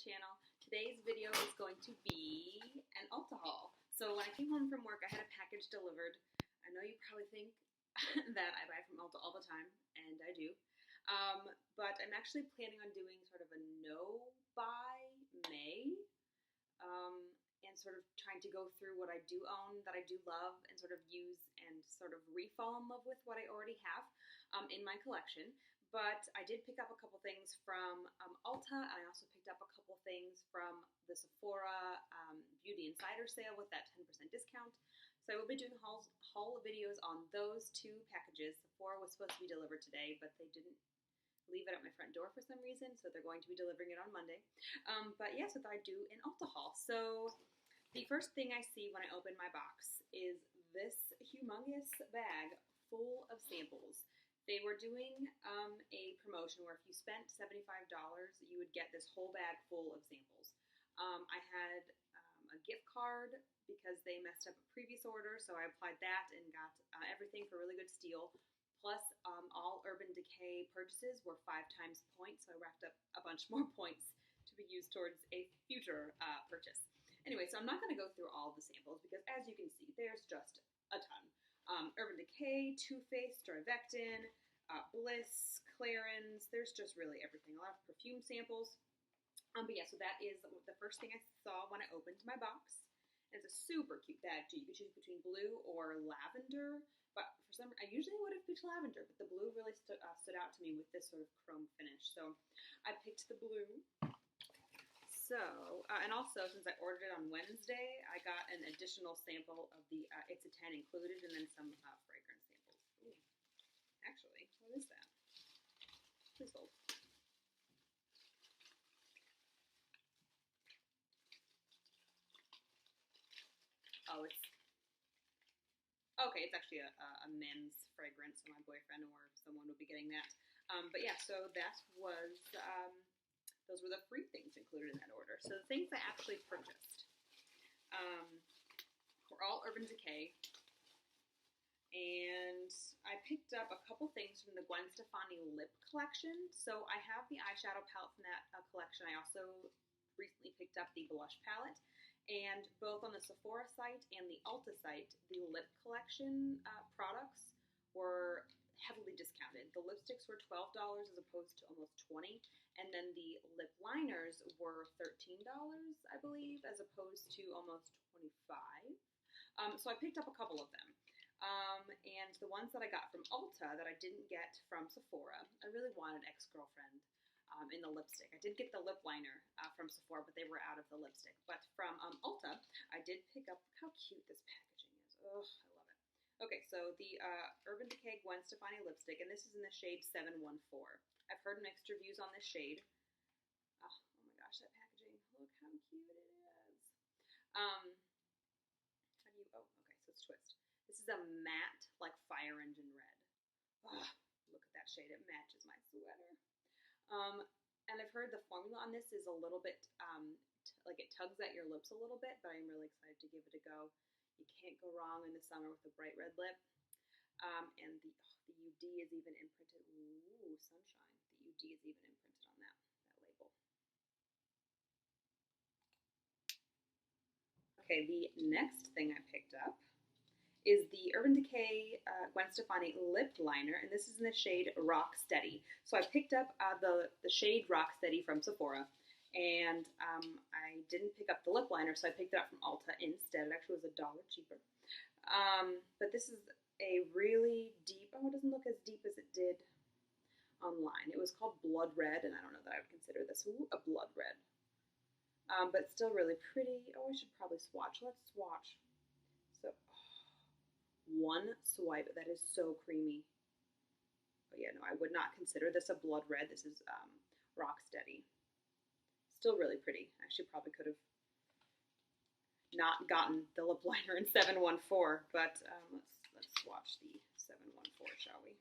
channel. Today's video is going to be an Ulta haul. So when I came home from work, I had a package delivered. I know you probably think that I buy from Ulta all the time, and I do. But I'm actually planning on doing sort of a no-buy May, and sort of trying to go through what I do own, that I do love, and sort of use and sort of re-fall in love with what I already have in my collection. But I did pick up a couple things from Ulta, and I also picked up a couple things from the Sephora Beauty Insider sale with that 10% discount. So I will be doing haul videos on those two packages. Sephora was supposed to be delivered today, but they didn't leave it at my front door for some reason, so they're going to be delivering it on Monday. But yes, I thought I'd do an Ulta haul. So the first thing I see when I open my box is this humongous bag full of samples. They were doing a promotion where if you spent $75, you would get this whole bag full of samples. I had a gift card because they messed up a previous order, so I applied that and got everything for a really good steal. Plus, all Urban Decay purchases were 5 times points, so I racked up a bunch more points to be used towards a future purchase. Anyway, so I'm not going to go through all the samples because, as you can see, there's just a ton. Urban Decay, Too Faced, Strivectin, Bliss, Clarins, there's just really everything. A lot of perfume samples. But yeah, so that is the first thing I saw when I opened my box. And it's a super cute bag too. You could choose between blue or lavender, but for some reason, I usually would have picked lavender, but the blue really stood out to me with this sort of chrome finish. So I picked the blue. So, and also, since I ordered it on Wednesday, I got an additional sample of the It's a 10 included, and then some fragrance samples. Ooh. Actually, what is that? Please hold. Oh, it's... Okay, it's actually a men's fragrance, so my boyfriend or someone would be getting that. But yeah, so that was... those were the free things included in that order. So the things I actually purchased were all Urban Decay. And I picked up a couple things from the Gwen Stefani lip collection. So I have the eyeshadow palette from that collection. I also recently picked up the blush palette. And both on the Sephora site and the Ulta site, the lip collection products were heavily discounted. The lipsticks were $12 as opposed to almost $20, and then the lip liners were $13, I believe, as opposed to almost $25. So I picked up a couple of them. And the ones that I got from Ulta that I didn't get from Sephora, I really wanted Ex-Girlfriend in the lipstick. I did get the lip liner from Sephora, but they were out of the lipstick. But from Ulta, I did pick up, look how cute this packaging is. Oh, I love it. Okay, so the Urban Decay Gwen Stefani lipstick, and this is in the shade 714. I've heard mixed reviews on this shade. Oh my gosh, that packaging. Look how cute it is. Oh, okay, so it's twist. This is a matte, like fire engine red. Oh, look at that shade. It matches my sweater. And I've heard the formula on this is a little bit, like it tugs at your lips a little bit, but I'm really excited to give it a go. You can't go wrong in the summer with a bright red lip. And the UD is even imprinted. Ooh, sunshine. The UD is even imprinted on that label. Okay, the next thing I picked up is the Urban Decay Gwen Stefani lip liner, and this is in the shade Rock Steady. So I picked up the shade Rock Steady from Sephora, and I didn't pick up the lip liner, so I picked it up from Ulta instead. It actually was $1 cheaper. But this is a really deep, oh, it doesn't look as deep as it did online. It was called Blood Red, and I don't know that I would consider this a blood red. But still really pretty. Oh, I should probably swatch. Let's swatch. So, one swipe, that is so creamy. But yeah, no, I would not consider this a blood red. This is Rock Steady. Still really pretty. I actually probably could have not gotten the lip liner in 714, but let's swatch the 714, shall we?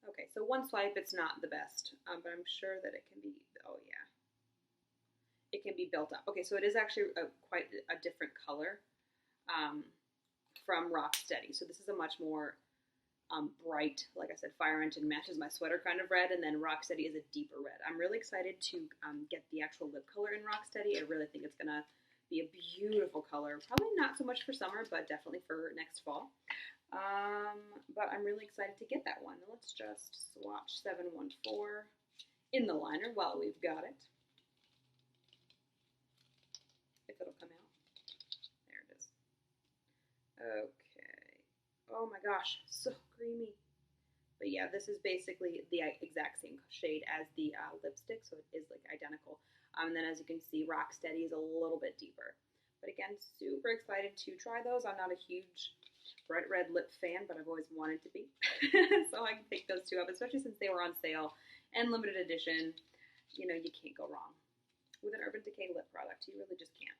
Okay, so one swipe, it's not the best, but I'm sure that it can be, oh yeah. It can be built up. Okay, so it is actually quite a different color from Rock Steady. So this is a much more bright, like I said, Fire Engine matches my sweater kind of red, and then Rocksteady is a deeper red. I'm really excited to get the actual lip color in Rocksteady. I really think it's going to be a beautiful color. Probably not so much for summer, but definitely for next fall. But I'm really excited to get that one. Let's just swatch 714 in the liner while we've got it. If it'll come out. There it is. Okay. Oh my gosh, so creamy. But yeah, this is basically the exact same shade as the lipstick, so it is like identical. And then as you can see, Rocksteady is a little bit deeper. But again, super excited to try those. I'm not a huge bright red lip fan, but I've always wanted to be. So I can pick those two up, especially since they were on sale and limited edition. You know, you can't go wrong with an Urban Decay lip product. You really just can't.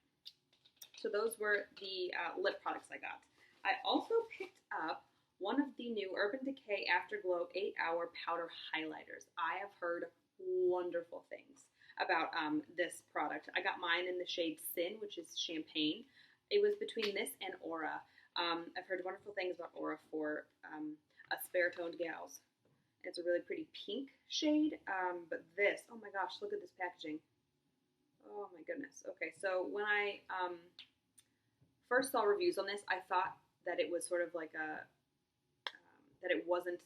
So those were the lip products I got. I also picked up one of the new Urban Decay Afterglow 8-Hour Powder Highlighters. I have heard wonderful things about this product. I got mine in the shade Sin, which is champagne. It was between this and Aura. I've heard wonderful things about Aura for us fair-toned gals. It's a really pretty pink shade, but this, oh my gosh, look at this packaging. Oh my goodness. Okay, so when I first saw reviews on this, I thought that it was sort of like that it wasn't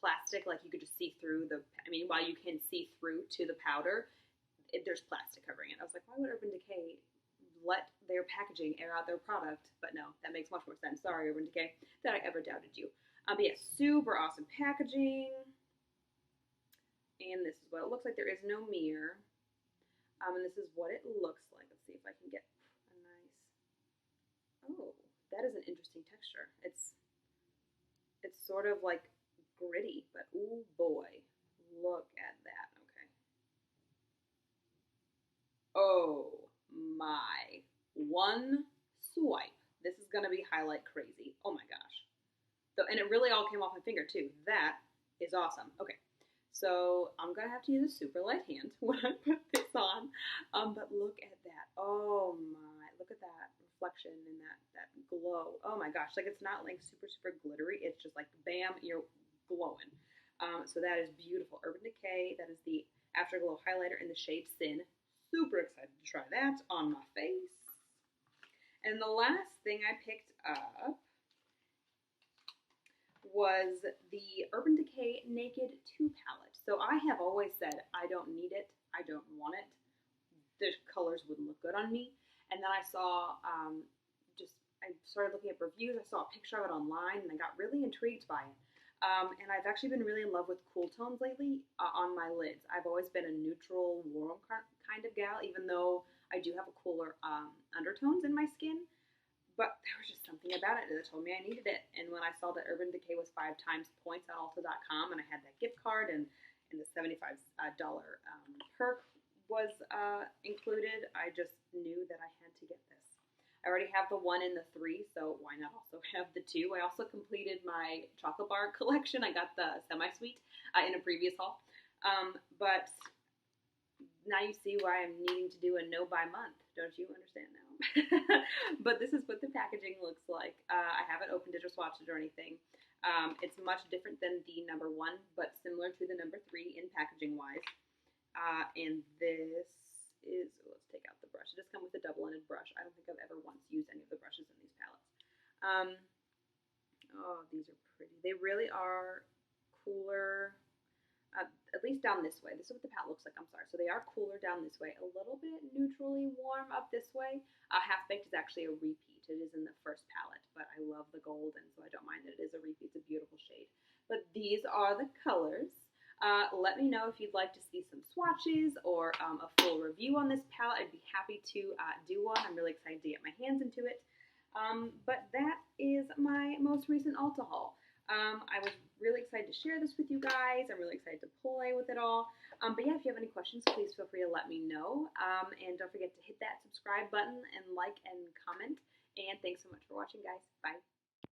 plastic, like you could just see through while you can see through to the powder, there's plastic covering it. I was like, why would Urban Decay let their packaging air out their product? But no, that makes much more sense. Sorry, Urban Decay, that I ever doubted you. But yeah, super awesome packaging. And this is what it looks like. There is no mirror. And this is what it looks like. Let's see if I can get a nice... Oh, that is an interesting texture. It's sort of like gritty, but ooh boy, look at that. Okay. Oh my. One swipe. This is going to be highlight crazy. Oh my gosh. So, and it really all came off my finger too. That is awesome. Okay. So I'm going to have to use a super light hand when I put this on. But look at that. Oh my, look at that reflection and that glow. Oh my gosh, like it's not like super, super glittery. It's just like, bam, you're glowing. So that is beautiful. Urban Decay, that is the Afterglow Highlighter in the shade Sin. Super excited to try that on my face. And the last thing I picked up was the Urban Decay Naked 2 palette. So I have always said I don't need it, I don't want it. The colors wouldn't look good on me. And then I saw, I started looking at reviews, I saw a picture of it online, and I got really intrigued by it. And I've actually been really in love with cool tones lately on my lids. I've always been a neutral, warm kind of gal, even though I do have a cooler undertones in my skin. But there was just something about it that told me I needed it. And when I saw that Urban Decay was 5 times points on Ulta.com, and I had that gift card, and the $75 perk was included, I just knew that I had to get this. I already have the 1 and the 3, so why not also have the 2? I also completed my chocolate bar collection. I got the semi-sweet in a previous haul. But now you see why I'm needing to do a no by month. Don't you understand now? But this is what the packaging looks like. I haven't opened it or swatched it or anything. It's much different than the number 1, but similar to the number 3 in packaging wise. And this is, let's take out the brush. It does come with a double-ended brush. I don't think I've ever once used any of the brushes in these palettes. Oh, these are pretty. They really are cooler. At least down this way. This is what the palette looks like. I'm sorry. So they are cooler down this way. A little bit neutrally warm up this way. Half Baked is actually a repeat. It is in the first palette, but I love the gold, and so I don't mind that it is a repeat. It's a beautiful shade. But these are the colors. Let me know if you'd like to see some swatches or a full review on this palette. I'd be happy to do one. I'm really excited to get my hands into it. But that is my most recent Ulta haul. I was really excited to share this with you guys. I'm really excited to play with it all. But yeah, if you have any questions, please feel free to let me know. And don't forget to hit that subscribe button and like and comment. And thanks so much for watching, guys. Bye.